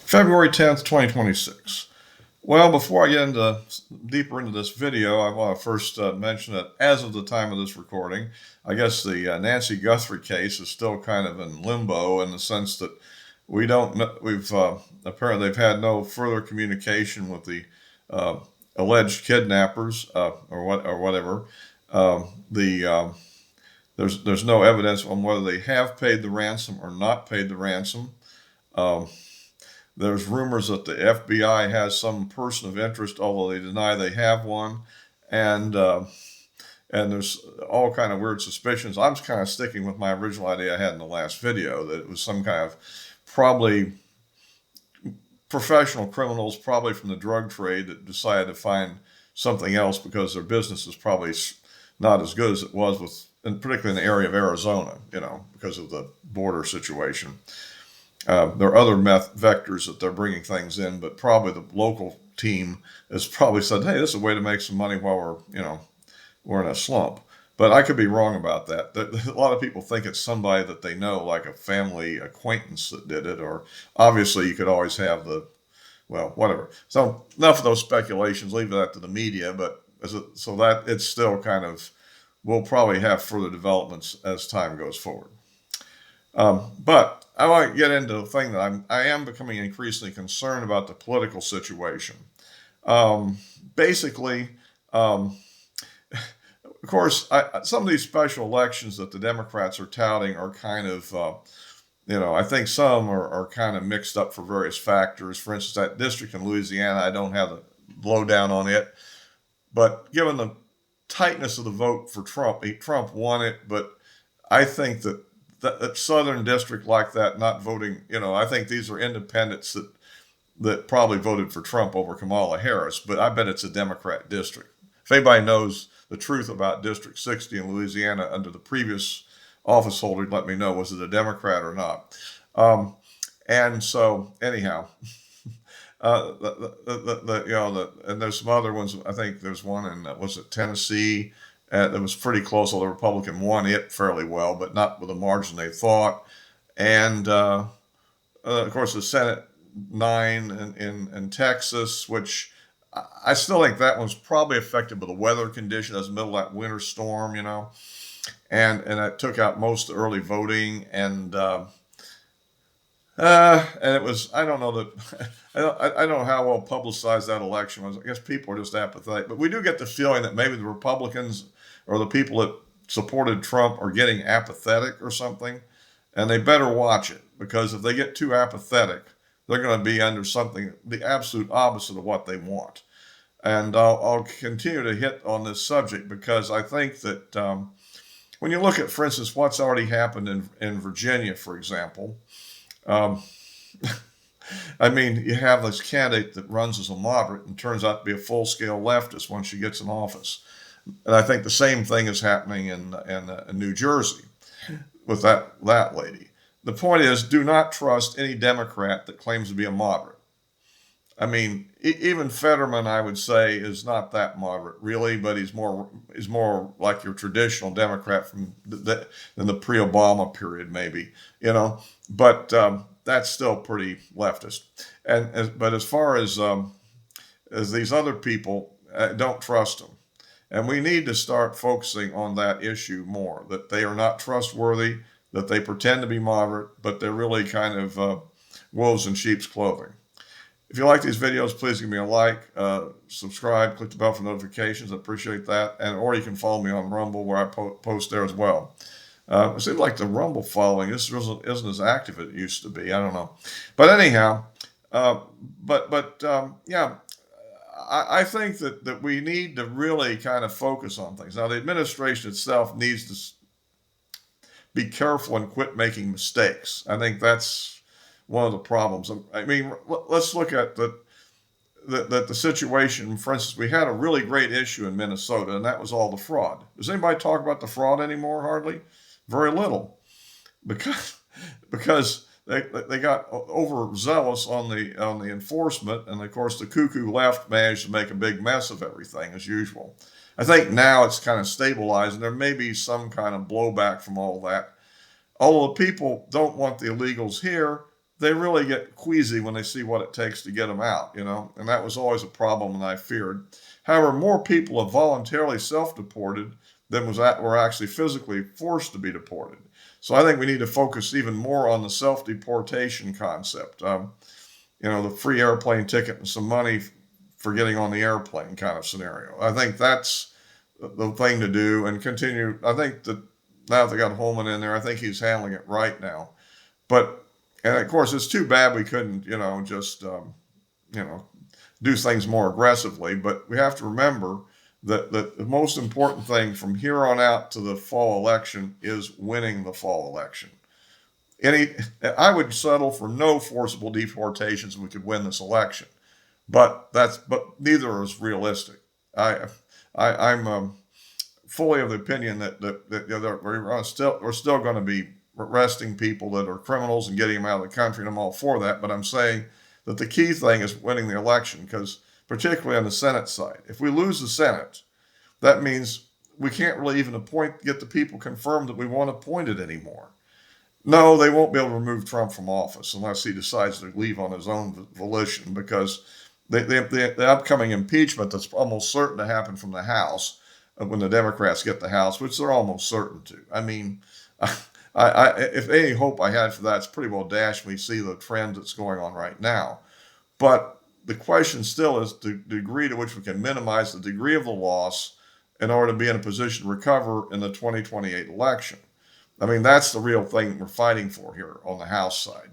February 10th, 2026. Well, before I get deeper into this video, I want to first mention that as of the time of this recording, I guess the Nancy Guthrie case is still kind of in limbo in the sense that we don't know, apparently they've had no further communication with the alleged kidnappers or whatever. There's no evidence on whether they have paid the ransom or not paid the ransom. There's rumors that the FBI has some person of interest, although they deny they have one, and there's all kind of weird suspicions. I'm kind of sticking with my original idea I had in the last video, that it was some kind of probably professional criminals, probably from the drug trade, that decided to find something else because their business is probably not as good as it was and particularly in the area of Arizona, because of the border situation. There are other vectors that they're bringing things in, but probably the local team has probably said, "Hey, this is a way to make some money while we're in a slump." But I could be wrong about that. A lot of people think it's somebody that they know, like a family acquaintance that did it, or obviously you could always have whatever. So enough of those speculations. Leave that to the media. But so that it's still kind of, we'll probably have further developments as time goes forward. But I want to get into the thing that I am becoming increasingly concerned about, the political situation. Basically, of course, some of these special elections that the Democrats are touting are kind of, I think some are kind of mixed up for various factors. For instance, that district in Louisiana, I don't have the lowdown on it, but given the tightness of the vote for Trump, Trump won it, but I think that southern district like that not voting, I think these are independents that probably voted for Trump over Kamala Harris, but I bet it's a Democrat district. If anybody knows the truth about District 60 in Louisiana under the previous office holder, let me know. Was it a Democrat or not? And so anyhow, and there's some other ones. I think there's one in, was it Tennessee? That was pretty close. The Republican won it fairly well, but not with the margin they thought. And of course, the Senate 9 in Texas, which I still think that one's probably affected by the weather condition. That's the middle of that winter storm, and it took out most of the early voting. And it was, I don't know that, I don't know how well publicized that election was. I guess people are just apathetic, but we do get the feeling that maybe the Republicans or the people that supported Trump are getting apathetic or something, and they better watch it, because if they get too apathetic, they're going to be under something, the absolute opposite of what they want. And I'll continue to hit on this subject because I think that when you look at, for instance, what's already happened in Virginia, for example, I mean, you have this candidate that runs as a moderate and turns out to be a full-scale leftist once she gets in office. And I think the same thing is happening in New Jersey with that lady. The point is, do not trust any Democrat that claims to be a moderate. I mean, even Fetterman, I would say, is not that moderate, really, but he's more like your traditional Democrat from than the pre-Obama period, maybe, But that's still pretty leftist. But as far as these other people, don't trust them. And we need to start focusing on that issue more, that they are not trustworthy, that they pretend to be moderate, but they're really kind of wolves in sheep's clothing. If you like these videos, please give me a like, subscribe, click the bell for notifications. I appreciate that. Or you can follow me on Rumble, where I post there as well. It seems like the Rumble following isn't as active as it used to be. I don't know. But anyhow, yeah, I think that we need to really kind of focus on things. Now, the administration itself needs to be careful and quit making mistakes. I think that's one of the problems. I mean, let's look at the situation. For instance, we had a really great issue in Minnesota, and that was all the fraud. Does anybody talk about the fraud anymore? Hardly. Very little. Because they got overzealous on the enforcement, and of course the cuckoo left managed to make a big mess of everything as usual. I think now it's kind of stabilized, and there may be some kind of blowback from all that. Although the people don't want the illegals here, they really get queasy when they see what it takes to get them out, you know, and that was always a problem and I feared. However, more people have voluntarily self-deported than were actually physically forced to be deported. So I think we need to focus even more on the self-deportation concept. You know, the free airplane ticket and some money for getting on the airplane kind of scenario. I think that's the thing to do and continue. I think that now that they got Holman in there, I think he's handling it right now. But, and of course, it's too bad we couldn't, you know, just, you know, do things more aggressively. But we have to remember that the most important thing from here on out to the fall election is winning the fall election. I would settle for no forcible deportations if we could win this election, but neither is realistic. I'm fully of the opinion that you know, we're still going to be arresting people that are criminals and getting them out of the country, and I'm all for that. But I'm saying that the key thing is winning the election, because particularly on the Senate side, if we lose the Senate, that means we can't really even get the people confirmed that we want appointed anymore. No, they won't be able to remove Trump from office unless he decides to leave on his own volition, because the upcoming impeachment that's almost certain to happen from the House, when the Democrats get the House, which they're almost certain to. I mean, if any hope I had for that, it's pretty well dashed when we see the trend that's going on right now. But the question still is the degree to which we can minimize the degree of the loss in order to be in a position to recover in the 2028 election. I mean, that's the real thing we're fighting for here on the House side.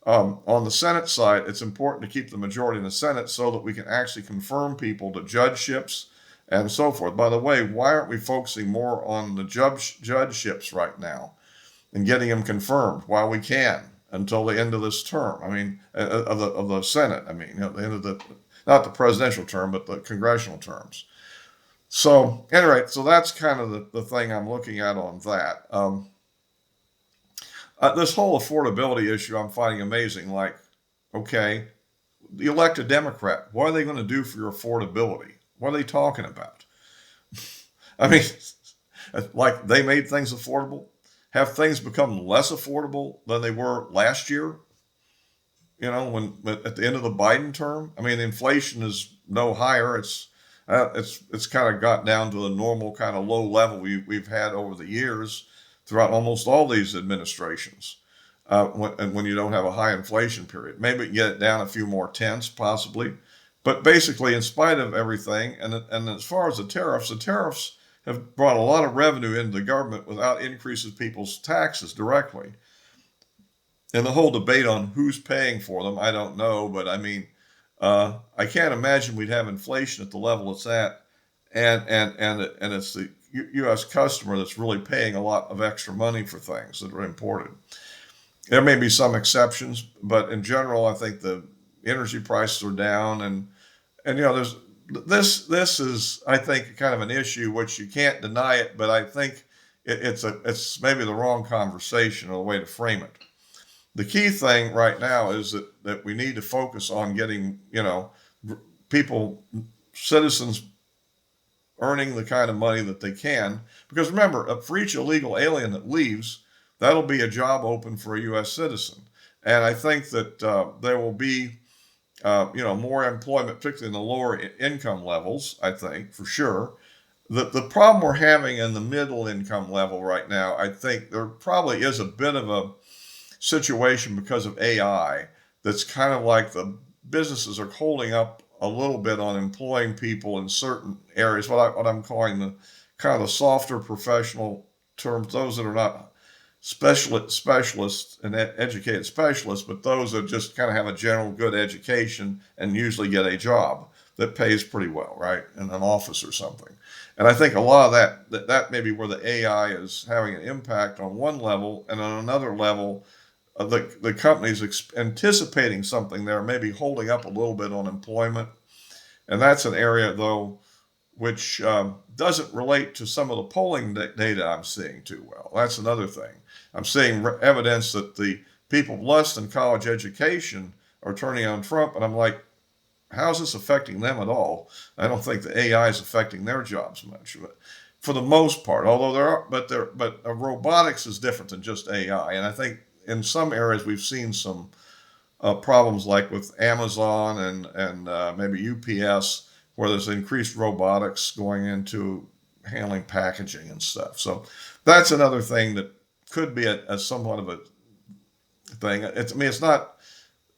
On the Senate side, it's important to keep the majority in the Senate so that we can actually confirm people to judgeships and so forth. By the way, why aren't we focusing more on the judgeships right now and getting them confirmed while we can until the end of this term? I mean, of the Senate. I mean, at the end of not the presidential term, but the congressional terms. So, anyway, so that's kind of the thing I'm looking at on that. This whole affordability issue I'm finding amazing. Like, okay, you elect a Democrat. What are they going to do for your affordability? What are they talking about? I mean, like they made things affordable. Have things become less affordable than they were last year? You know, when at the end of the Biden term, I mean, inflation is no higher. It's kind of got down to the normal kind of low level we've had over the years throughout almost all these administrations. When you don't have a high inflation period, maybe get it down a few more tenths, possibly. But basically, in spite of everything, and as far as the tariffs have brought a lot of revenue into the government without increases people's taxes directly. And the whole debate on who's paying for them, I don't know, but I mean, I can't imagine we'd have inflation at the level it's at, and it's the U.S. customer that's really paying a lot of extra money for things that are imported. There may be some exceptions, but in general, I think the energy prices are down, and you know, this is, I think, kind of an issue which you can't deny it, but I think it's maybe the wrong conversation or the way to frame it. The key thing right now is that we need to focus on getting, you know, people, citizens, earning the kind of money that they can. Because remember, for each illegal alien that leaves, that'll be a job open for a U.S. citizen. And I think that there will be, you know, more employment, particularly in the lower income levels, I think, for sure. The problem we're having in the middle income level right now, I think there probably is a bit of a situation because of AI that's kind of like the businesses are holding up a little bit on employing people in certain areas, what I'm calling the kind of the softer professional terms, those that are not specialists and educated specialists, but those that just kind of have a general good education and usually get a job that pays pretty well, right, in an office or something. And I think a lot of that may be where the AI is having an impact on one level, and on another level, the company's anticipating something there, maybe holding up a little bit on employment. And that's an area, though, which doesn't relate to some of the polling data I'm seeing too well. That's another thing. I'm seeing evidence that the people with less than college education are turning on Trump, and I'm like, how's this affecting them at all? I don't think the AI is affecting their jobs much, but for the most part. Although robotics is different than just AI, and I think in some areas we've seen some problems like with Amazon and maybe UPS, where there's increased robotics going into handling packaging and stuff. So that's another thing that could be a somewhat of a thing. I mean, it's not,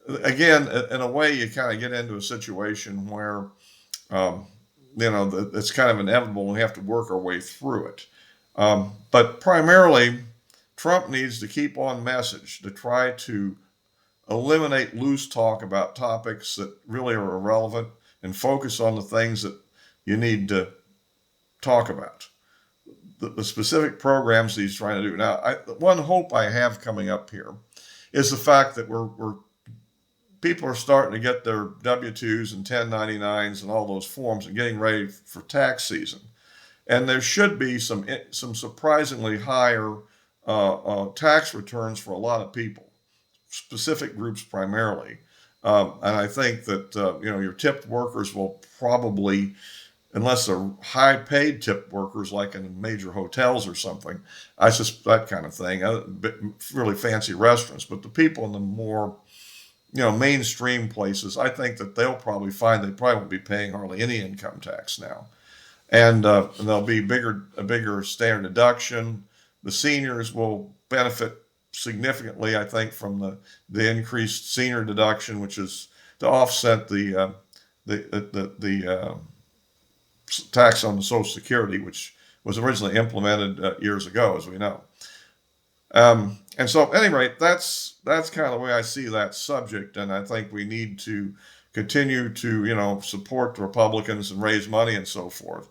again, in a way, you kind of get into a situation where, um, it's kind of inevitable and we have to work our way through it. But primarily, Trump needs to keep on message to try to eliminate loose talk about topics that really are irrelevant and focus on the things that you need to talk about. The specific programs that he's trying to do. Now, one hope I have coming up here is the fact that we're people are starting to get their W-2s and 1099s and all those forms and getting ready for tax season. And there should be some surprisingly higher tax returns for a lot of people, specific groups primarily. And I think that your tipped workers will probably, unless they're high-paid tipped workers like in major hotels or something, I suspect that kind of thing, really fancy restaurants. But the people in the more mainstream places, I think that they'll probably find they probably won't be paying hardly any income tax now, and there'll be a bigger standard deduction. The seniors will benefit significantly, I think, from the increased senior deduction, which is to offset the tax on the Social Security, which was originally implemented years ago, as we know. And so, at any rate, that's kind of the way I see that subject, and I think we need to continue to support the Republicans and raise money and so forth.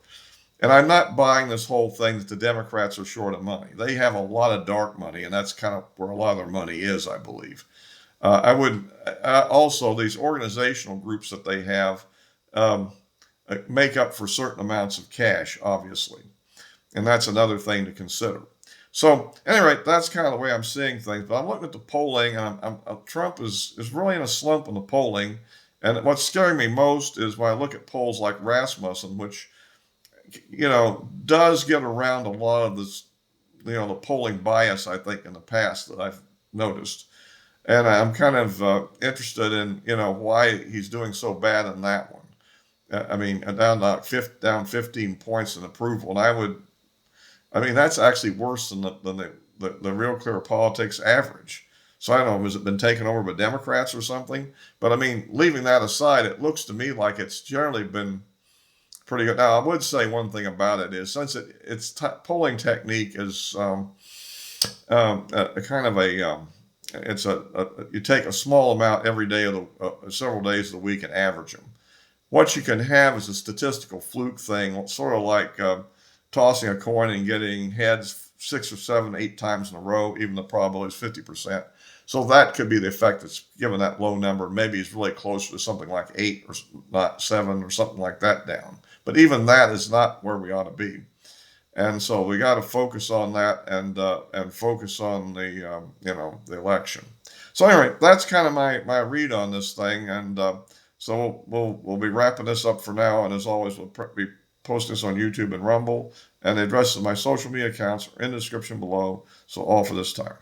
And I'm not buying this whole thing that the Democrats are short of money. They have a lot of dark money, and that's kind of where a lot of their money is, I believe. I would also, these organizational groups that they have make up for certain amounts of cash, obviously, and that's another thing to consider. So, anyway, that's kind of the way I'm seeing things. But I'm looking at the polling, and Trump is really in a slump in the polling. And what's scaring me most is when I look at polls like Rasmussen, which does get around a lot of this, the polling bias, I think, in the past that I've noticed. And I'm kind of interested in, why he's doing so bad in that one. I mean, down 15 points in approval. And that's actually worse than the Real Clear Politics average. So I don't know, has it been taken over by Democrats or something? But leaving that aside, it looks to me like it's generally been pretty good. Now, I would say one thing about it is, since its polling technique is you take a small amount every day of several days of the week and average them. What you can have is a statistical fluke thing, sort of like tossing a coin and getting heads 6 or 7, 8 times in a row, even the probability is 50%. So that could be the effect that's given that low number. Maybe it's really closer to something like 8 or not 7 or something like that down. But even that is not where we ought to be. And so we got to focus on that and focus on the election. So anyway, that's kind of my read on this thing. And so we'll be wrapping this up for now. And as always, we'll be posting this on YouTube and Rumble. And the addresses of my social media accounts are in the description below. So all for this time.